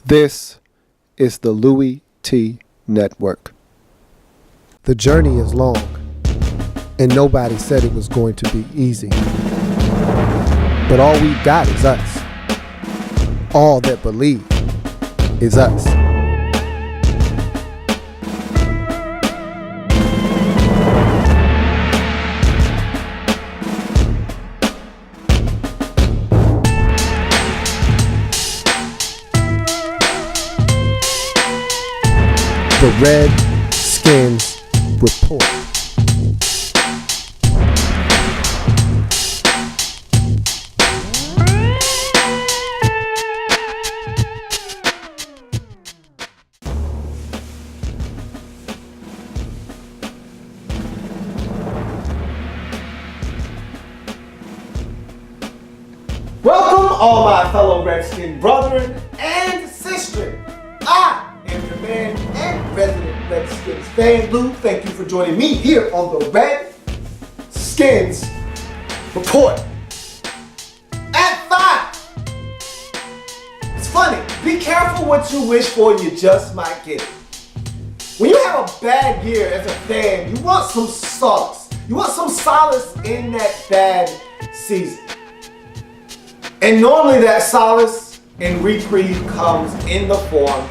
This is the Louie T Network. The journey is long, and nobody said it was going to be easy. But all we've got is us. All that believe is us. The Redskins Report. Welcome, all my fellow Redskin brethren and sistren. I am your man and resident Redskins fan, Lou. Thank you for joining me here on the Redskins Report. At 5. It's funny. Be careful what you wish for, you just might get it. When you have a bad year as a fan, you want some solace. You want some solace in that bad season. And normally that solace and reprieve comes in the form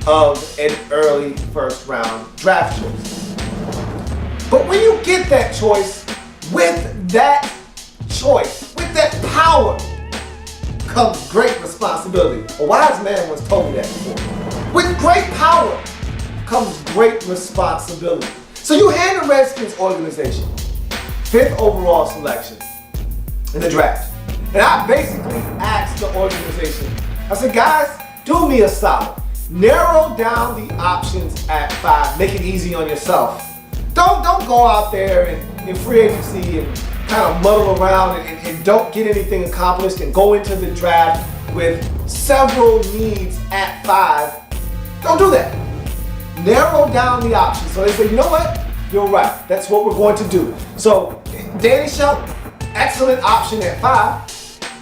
of an early first round draft choice. But when you get that choice, with that power, comes great responsibility. A wise man once told me that before. With great power comes great responsibility. So you hand the Redskins organization 5th overall selection in the draft. And I basically asked the organization, I said, guys, do me a solid. Narrow down the options at 5. Make it easy on yourself. Don't go out there in free agency and kind of muddle around and don't get anything accomplished and go into the draft with several needs at 5. Don't do that. Narrow down the options. So they say, you know what? You're right. That's what we're going to do. So Danny Shelton, excellent option at 5.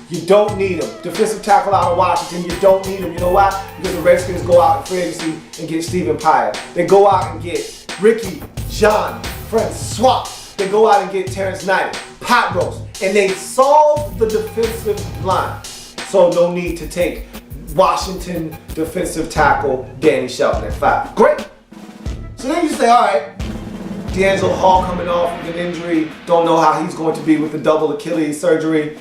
You don't need him. Defensive tackle out of Washington, you don't need him. You know why? Because the Redskins go out in free agency and get Stephen Pyatt. They go out and get Ricky, John, Francois. They go out and get Terrence Knight, Pot Roast. And they solve the defensive line. So no need to take Washington defensive tackle Danny Shelton at 5. Great. So then you say, all right, D'Angelo Hall coming off with an injury. Don't know how he's going to be with the double Achilles surgery.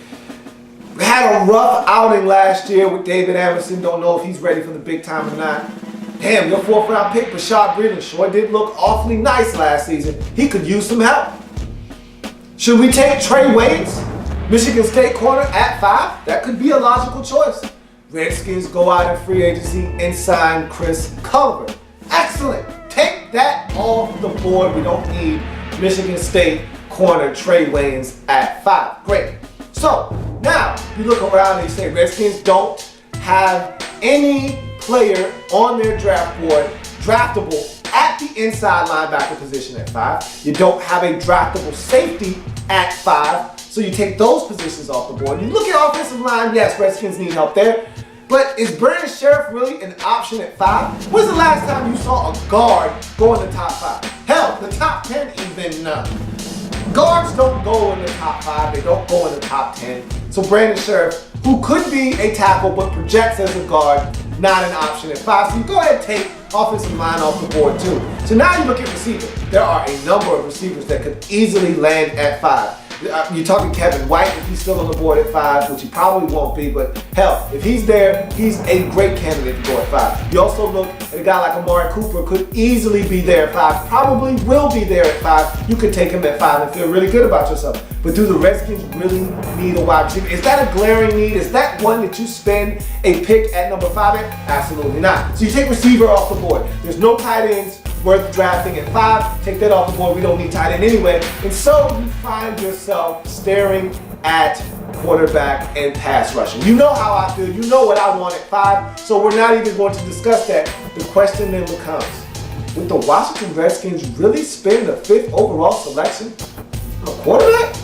Had a rough outing last year with David Anderson. Don't know if he's ready for the big time or not. Damn, your 4th round pick, Rashad Breeland, sure did look awfully nice last season. He could use some help. Should we take Trey Waynes, Michigan State corner, at 5? That could be a logical choice. Redskins go out in free agency and sign Chris Culver. Excellent. Take that off the board. We don't need Michigan State corner Trey Waynes at 5. Great. So now you look around and you say Redskins don't have any player on their draft board draftable at the inside linebacker position at 5. You don't have a draftable safety at 5. So you take those positions off the board. You look at offensive line, yes, Redskins need help there. But is Brandon Sheriff really an option at 5? When's the last time you saw a guard go in the top 5? Hell, the top 10 even. Guards don't go in the top 5. They don't go in the top 10. So Brandon Sheriff, who could be a tackle but projects as a guard, not an option at 5. So you go ahead and take offensive line off the board too. So now you look at receiver. There are a number of receivers that could easily land at 5. You're talking Kevin White, if he's still on the board at 5, which he probably won't be, but hell, if he's there, he's a great candidate to go at 5. You also look at a guy like Amari Cooper, could easily be there at 5, probably will be there at 5. You could take him at 5 and feel really good about yourself. But do the Redskins really need a wide receiver? Is that a glaring need? Is that one that you spend a pick at number 5 at? Absolutely not. So you take receiver off the board. There's no tight ends worth drafting at 5. Take that off the board. We don't need tight end anyway. And so you find yourself staring at quarterback and pass rushing. You know how I feel. You know what I want at 5. So we're not even going to discuss that. The question then becomes, would the Washington Redskins really spend the 5th overall selection on a quarterback?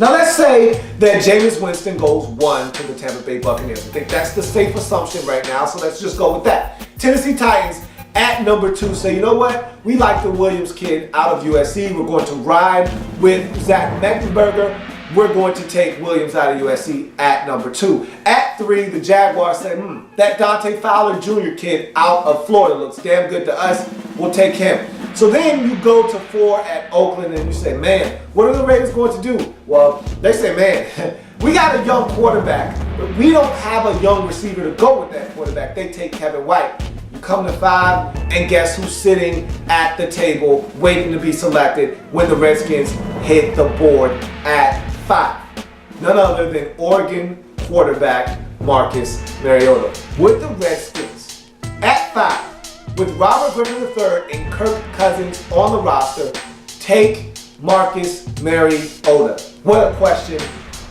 Now let's say that Jameis Winston goes 1 to the Tampa Bay Buccaneers. I think that's the safe assumption right now, so let's just go with that. Tennessee Titans at number 2 say, you know what? We like the Williams kid out of USC. We're going to ride with Zach Mettenberger. We're going to take Williams out of USC at number 2. At 3, the Jaguars say, that Dante Fowler Jr. kid out of Florida looks damn good to us. We'll take him. So then you go to 4 at Oakland and you say, man, what are the Raiders going to do? Well, they say, man, we got a young quarterback, but we don't have a young receiver to go with that quarterback. They take Kevin White. You come to 5, and guess who's sitting at the table waiting to be selected when the Redskins hit the board at 5? None other than Oregon quarterback Marcus Mariota. Would the Redskins at 5, with Robert Griffin III and Kirk Cousins on the roster, take Marcus Mariota? What a question,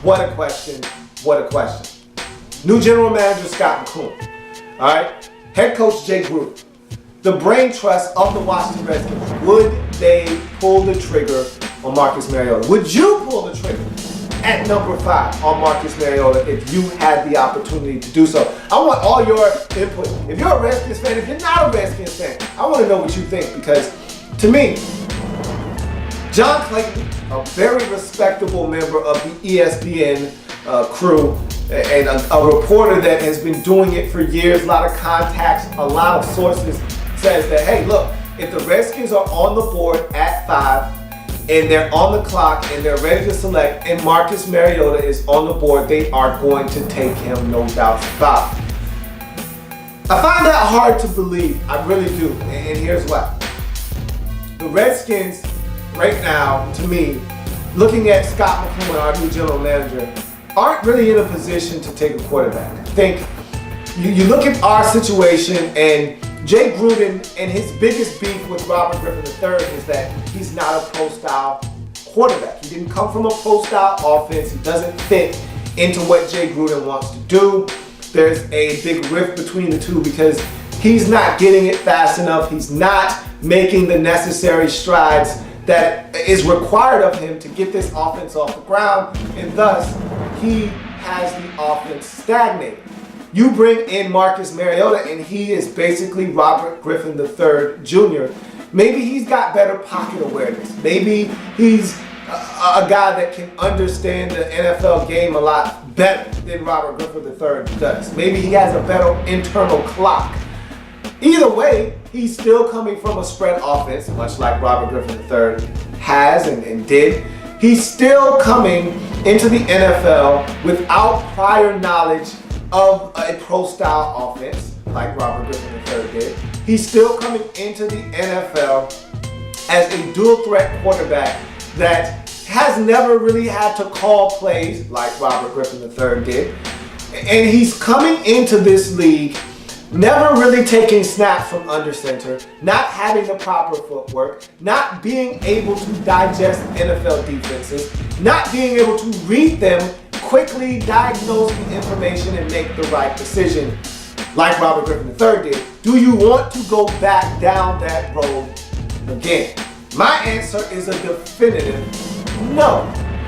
what a question, what a question. New general manager Scott McCloughan. All right, head coach Jay Gruden. The brain trust of the Washington Redskins. Would they pull the trigger on Marcus Mariota? Would you pull the trigger at number 5 on Marcus Mariota if you had the opportunity to do so? I want all your input. If you're a Redskins fan, if you're not a Redskins fan, I want to know what you think, because to me, John Clayton, a very respectable member of the ESPN crew, and a reporter that has been doing it for years, a lot of contacts, a lot of sources, says that, hey, look, if the Redskins are on the board at 5, and they're on the clock and they're ready to select, and Marcus Mariota is on the board, they are going to take him, no doubt about it. I find that hard to believe. I really do. And here's why. The Redskins, right now, to me, looking at Scott McCloughan, our new general manager, aren't really in a position to take a quarterback. I think you look at our situation, and Jay Gruden and his biggest beef with Robert Griffin III is that he's not a pro-style quarterback. He didn't come from a pro-style offense. He doesn't fit into what Jay Gruden wants to do. There's a big rift between the two because he's not getting it fast enough. He's not making the necessary strides that is required of him to get this offense off the ground, and thus he has the offense stagnated. You bring in Marcus Mariota, and he is basically Robert Griffin III Jr. Maybe he's got better pocket awareness. Maybe he's a guy that can understand the NFL game a lot better than Robert Griffin III does. Maybe he has a better internal clock. Either way, he's still coming from a spread offense, much like Robert Griffin III has and did. He's still coming into the NFL without prior knowledge of a pro-style offense, like Robert Griffin III did. He's still coming into the NFL as a dual-threat quarterback that has never really had to call plays like Robert Griffin III did. And he's coming into this league never really taking snaps from under center, not having the proper footwork, not being able to digest NFL defenses, not being able to read them, quickly diagnose the information and make the right decision like Robert Griffin III did. Do you want to go back down that road again? My answer is a definitive no.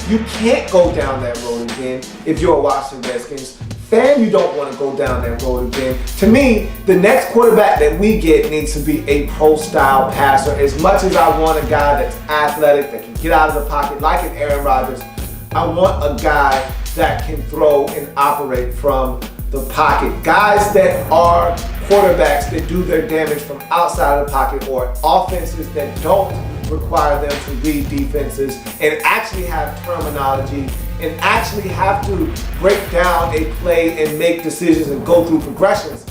You can't go down that road again if you're a Washington Redskins fan. You don't want to go down that road again. To me, the next quarterback that we get needs to be a pro-style passer. As much as I want a guy that's athletic, that can get out of the pocket like an Aaron Rodgers, I want a guy that can throw and operate from the pocket. Guys that are quarterbacks that do their damage from outside of the pocket, or offenses that don't require them to read defenses and actually have terminology and actually have to break down a play and make decisions and go through progressions.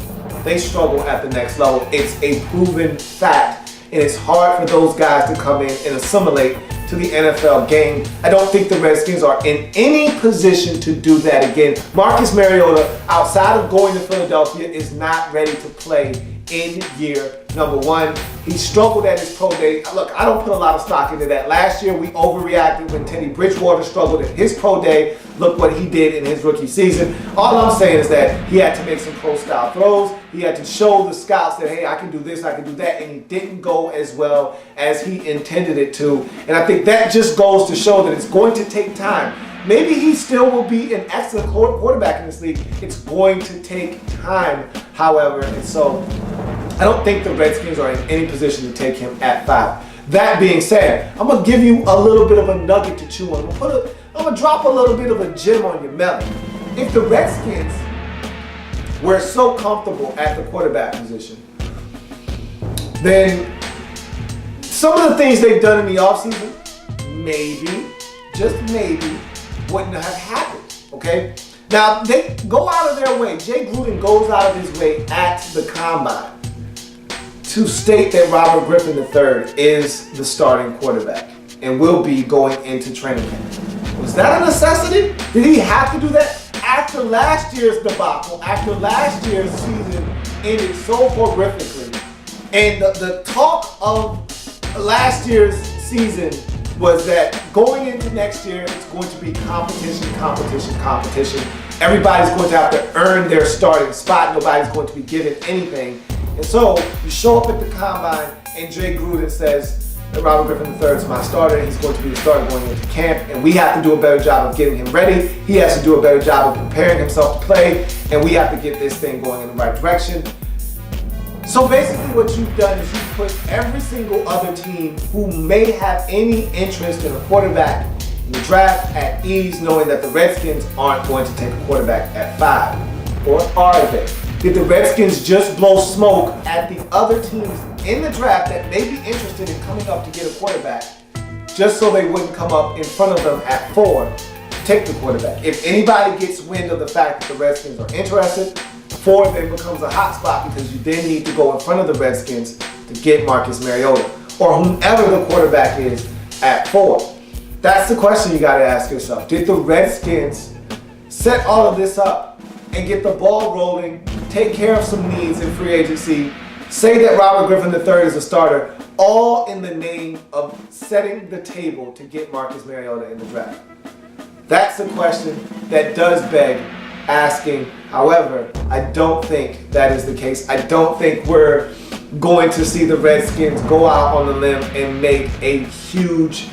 They struggle at the next level. It's a proven fact, and it's hard for those guys to come in and assimilate to the NFL game. I don't think the Redskins are in any position to do that again. Marcus Mariota, outside of going to Philadelphia, is not ready to play in year number 1. He struggled at his pro day. Look, I don't put a lot of stock into that. Last year, we overreacted when Teddy Bridgewater struggled at his pro day. Look what he did in his rookie season. All I'm saying is that he had to make some pro-style throws. He had to show the scouts that, hey, I can do this, I can do that, and he didn't go as well as he intended it to. And I think that just goes to show that it's going to take time. Maybe he still will be an excellent quarterback in this league. It's going to take time, however, and so I don't think the Redskins are in any position to take him at 5. That being said, I'm going to give you a little bit of a nugget to chew on. I'm going to drop a little bit of a gem on your melon. If the Redskins were so comfortable at the quarterback position, then some of the things they've done in the offseason, maybe, just maybe, wouldn't have happened, okay? Now, they go out of their way. Jay Gruden goes out of his way at the Combine to state that Robert Griffin III is the starting quarterback and will be going into training camp. Was that a necessity? Did he have to do that? After last year's debacle, after last year's season ended so horrifically, and the talk of last year's season was that going into next year, it's going to be competition, competition, competition. Everybody's going to have to earn their starting spot. Nobody's going to be given anything. And so you show up at the Combine and Jay Gruden says that Robert Griffin III is my starter. He's going to be the starter going into camp. And we have to do a better job of getting him ready. He has to do a better job of preparing himself to play. And we have to get this thing going in the right direction. So basically what you've done is you've put every single other team who may have any interest in a quarterback in the draft at ease, knowing that the Redskins aren't going to take a quarterback at 5. Or are they? Did the Redskins just blow smoke at the other teams in the draft that may be interested in coming up to get a quarterback just so they wouldn't come up in front of them at 4 to take the quarterback? If anybody gets wind of the fact that the Redskins are interested, 4 then becomes a hot spot because you then need to go in front of the Redskins to get Marcus Mariota or whomever the quarterback is at 4. That's the question you got to ask yourself. Did the Redskins set all of this up and get the ball rolling, take care of some needs in free agency, say that Robert Griffin III is a starter, all in the name of setting the table to get Marcus Mariota in the draft? That's a question that does beg asking. However, I don't think that is the case. I don't think we're going to see the Redskins go out on the limb and make a huge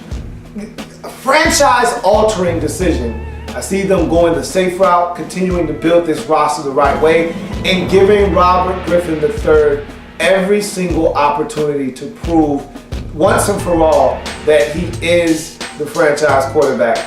franchise-altering decision. I see them going the safe route, continuing to build this roster the right way, and giving Robert Griffin III every single opportunity to prove once and for all that he is the franchise quarterback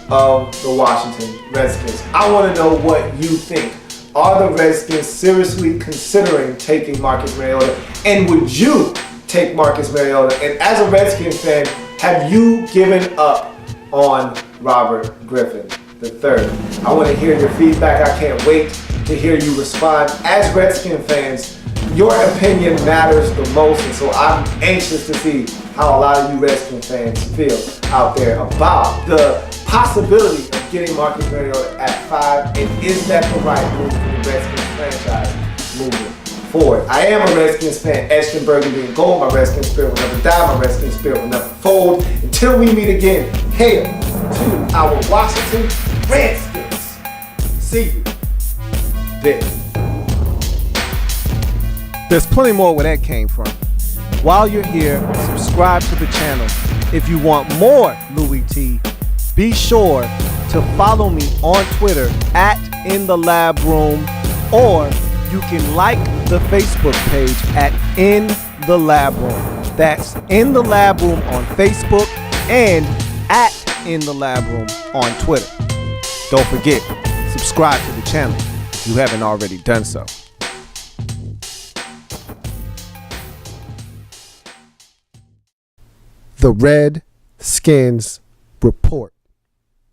of the Washington Redskins. I want to know what you think. Are the Redskins seriously considering taking Marcus Mariota? And would you take Marcus Mariota? And as a Redskins fan, have you given up on Robert Griffin III? I want to hear your feedback. I can't wait to hear you respond. As Redskins fans, your opinion matters the most, and so I'm anxious to see how a lot of you Redskins fans feel out there about the possibility of getting Marcus Mariota at 5, and is that the right move for the Redskins franchise moving forward? I am a Redskins fan, etched in burgundy and gold. My Redskins spirit will never die. My Redskins spirit will never fold. Until we meet again, hail to our Washington Redskins. See you there. There's plenty more where that came from. While you're here, subscribe to the channel. If you want more Louie T, be sure to follow me on Twitter at @InTheLabRoom, or you can like the Facebook page at In the Lab Room. That's In the Lab Room on Facebook and at In the Lab Room on Twitter. Don't forget, subscribe to the channel if you haven't already done so. The Redskins Report.